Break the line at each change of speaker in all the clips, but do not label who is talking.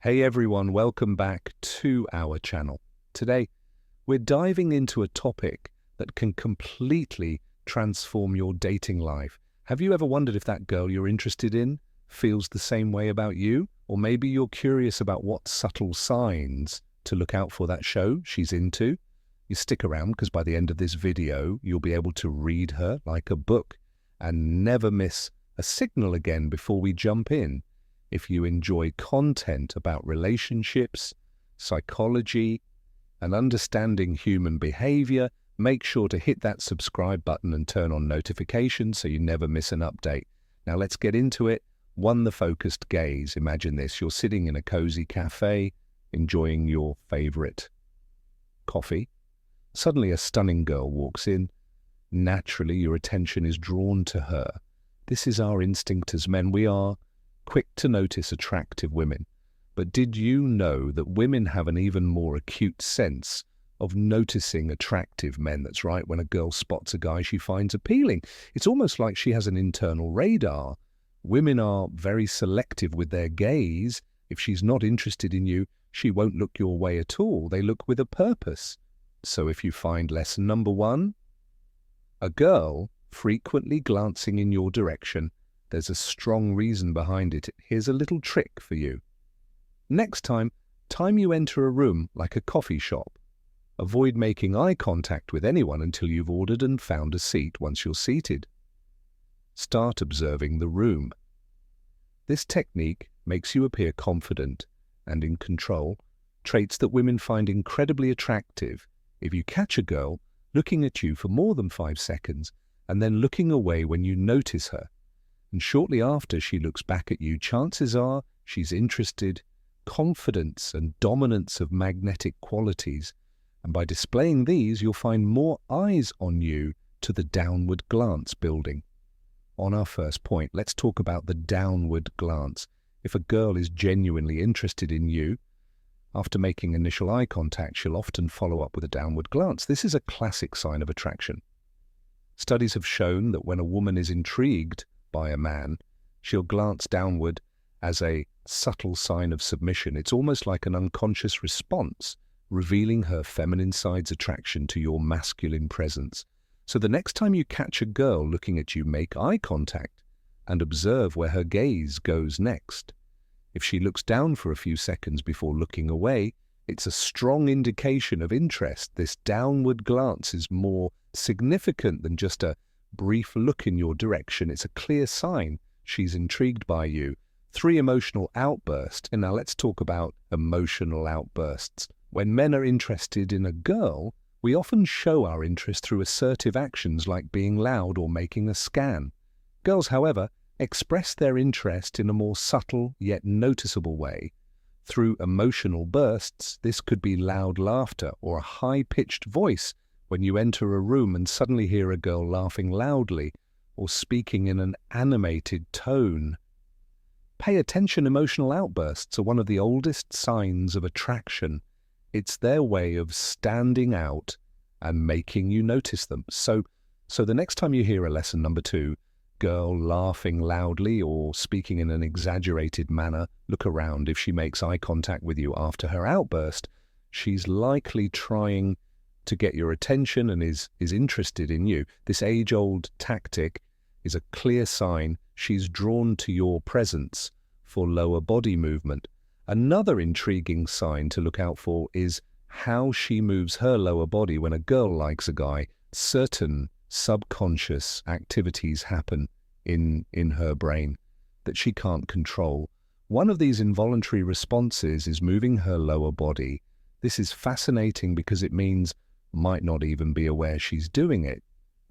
Hey everyone, welcome back to our channel. Today, we're diving into a topic that can completely transform your dating life. Have you ever wondered if that girl you're interested in feels the same way about you? Or maybe you're curious about what subtle signs to look out for that show she's into? You stick around because by the end of this video, you'll be able to read her like a book and never miss a signal again before we jump in. If you enjoy content about relationships, psychology, and understanding human behavior, make sure to hit that subscribe button and turn on notifications so you never miss an update. Now let's get into it. One, the focused gaze. Imagine this. You're sitting in a cozy cafe, enjoying your favorite coffee. Suddenly a stunning girl walks in. Naturally, your attention is drawn to her. This is our instinct as men. We are quick to notice attractive women. But did you know that women have an even more acute sense of noticing attractive men? That's right, when a girl spots a guy she finds appealing, it's almost like she has an internal radar. Women are very selective with their gaze. If she's not interested in you, she won't look your way at all. They look with a purpose. So if you find lesson number one, a girl frequently glancing in your direction, there's a strong reason behind it. Here's a little trick for you. Next time you enter a room like a coffee shop, avoid making eye contact with anyone until you've ordered and found a seat. Once you're seated, start observing the room. This technique makes you appear confident and in control, traits that women find incredibly attractive. If you catch a girl looking at you for more than 5 seconds and then looking away when you notice her, and shortly after she looks back at you, chances are she's interested. Confidence and dominance of magnetic qualities. And by displaying these, you'll find more eyes on you to the downward glance building. On our first point, let's talk about the downward glance. If a girl is genuinely interested in you, after making initial eye contact, she'll often follow up with a downward glance. This is a classic sign of attraction. Studies have shown that when a woman is intrigued by a man, she'll glance downward as a subtle sign of submission. It's almost like an unconscious response, revealing her feminine side's attraction to your masculine presence. So the next time you catch a girl looking at you, make eye contact and observe where her gaze goes next. If she looks down for a few seconds before looking away, it's a strong indication of interest. This downward glance is more significant than just a brief look in your direction. It's a clear sign she's intrigued by you. 3, emotional outburst. And now let's talk about emotional outbursts. When men are interested in a girl, we often show our interest through assertive actions like being loud or making a scan. Girls, however, express their interest in a more subtle yet noticeable way. Through emotional bursts, this could be loud laughter or a high-pitched voice when you enter a room and suddenly hear a girl laughing loudly or speaking in an animated tone. Pay attention, emotional outbursts are one of the oldest signs of attraction. It's their way of standing out and making you notice them. So the next time you hear a lesson number 2, girl laughing loudly or speaking in an exaggerated manner, look around. If she makes eye contact with you after her outburst, she's likely trying to get your attention and is interested in you. This age-old tactic is a clear sign she's drawn to your presence for lower body movement. Another intriguing sign to look out for is how she moves her lower body. When a girl likes a guy, certain subconscious activities happen in her brain that she can't control. One of these involuntary responses is moving her lower body. This is fascinating because it means might not even be aware she's doing it.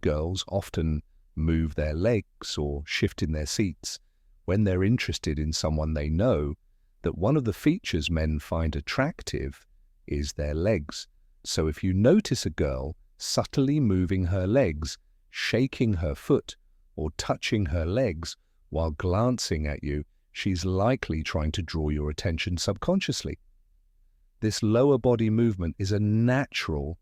Girls often move their legs or shift in their seats when they're interested in someone. They know that one of the features men find attractive is their legs. So if you notice a girl subtly moving her legs, shaking her foot, or touching her legs while glancing at you, she's likely trying to draw your attention subconsciously. This lower body movement is a natural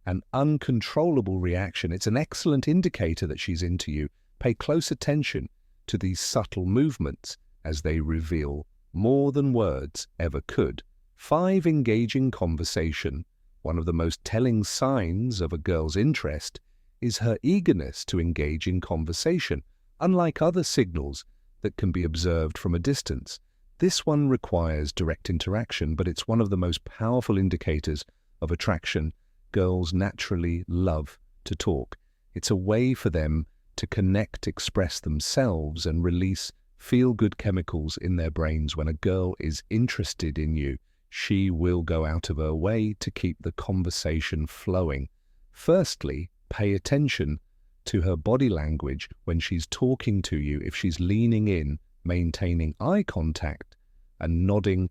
and uncontrollable reaction. It's an excellent indicator that she's into you. Pay close attention to these subtle movements as they reveal more than words ever could. 5. Engaging conversation. One of the most telling signs of a girl's interest is her eagerness to engage in conversation, unlike other signals that can be observed from a distance. This one requires direct interaction, but it's one of the most powerful indicators of attraction. Girls naturally love to talk. It's a way for them to connect, express themselves, and release feel-good chemicals in their brains. When a girl is interested in you, she will go out of her way to keep the conversation flowing. Firstly, pay attention to her body language when she's talking to you. If she's leaning in, maintaining eye contact, and nodding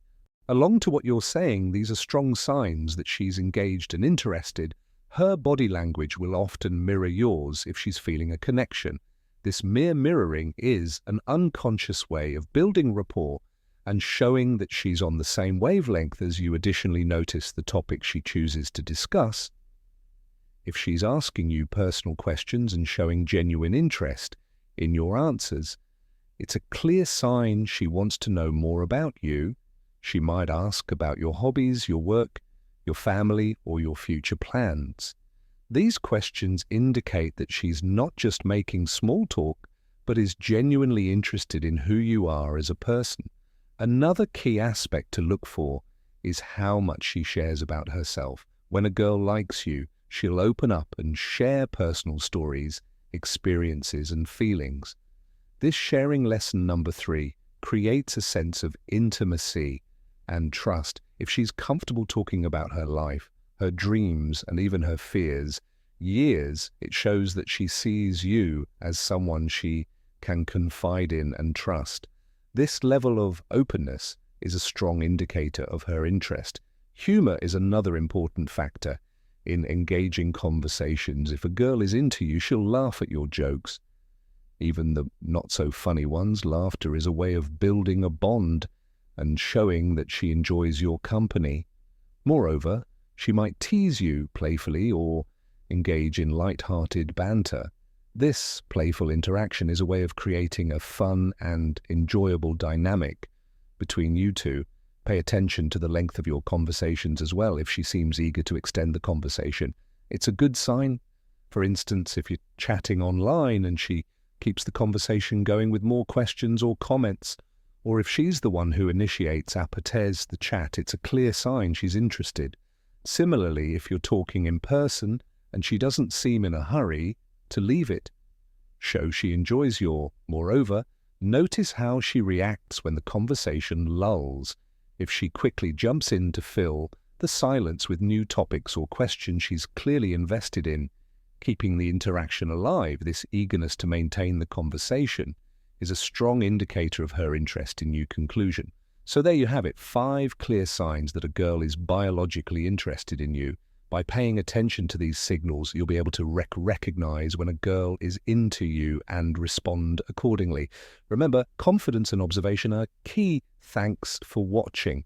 along to what you're saying, these are strong signs that she's engaged and interested. Her body language will often mirror yours if she's feeling a connection. This mere mirroring is an unconscious way of building rapport and showing that she's on the same wavelength as you. Additionally, notice the topic she chooses to discuss. If she's asking you personal questions and showing genuine interest in your answers, it's a clear sign she wants to know more about you. She might ask about your hobbies, your work, your family, or your future plans. These questions indicate that she's not just making small talk, but is genuinely interested in who you are as a person. Another key aspect to look for is how much she shares about herself. When a girl likes you, she'll open up and share personal stories, experiences, and feelings. This sharing lesson number 3 creates a sense of intimacy and trust. If she's comfortable talking about her life, her dreams, and even her fears, it shows that she sees you as someone she can confide in and trust. This level of openness is a strong indicator of her interest. Humor is another important factor in engaging conversations. If a girl is into you, she'll laugh at your jokes, even the not-so-funny ones. Laughter is a way of building a bond and showing that she enjoys your company. Moreover, she might tease you playfully or engage in light-hearted banter. This playful interaction is a way of creating a fun and enjoyable dynamic between you two. Pay attention to the length of your conversations as well. If she seems eager to extend the conversation, it's a good sign. For instance, if you're chatting online and she keeps the conversation going with more questions or comments, or if she's the one who initiates, apates the chat, it's a clear sign she's interested. Similarly, if you're talking in person and she doesn't seem in a hurry to leave it, show she enjoys your. Moreover, notice how she reacts when the conversation lulls. If she quickly jumps in to fill the silence with new topics or questions she's clearly invested in, keeping the interaction alive. This eagerness to maintain the conversation is a strong indicator of her interest in you. Conclusion. So there you have it, 5 clear signs that a girl is biologically interested in you. By paying attention to these signals, you'll be able to recognize when a girl is into you and respond accordingly. Remember, confidence and observation are key. Thanks for watching.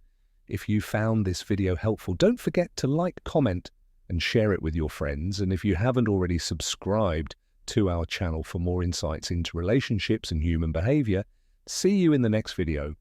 If you found this video helpful, don't forget to like, comment, and share it with your friends. And if you haven't already subscribed to our channel for more insights into relationships and human behavior, see you in the next video.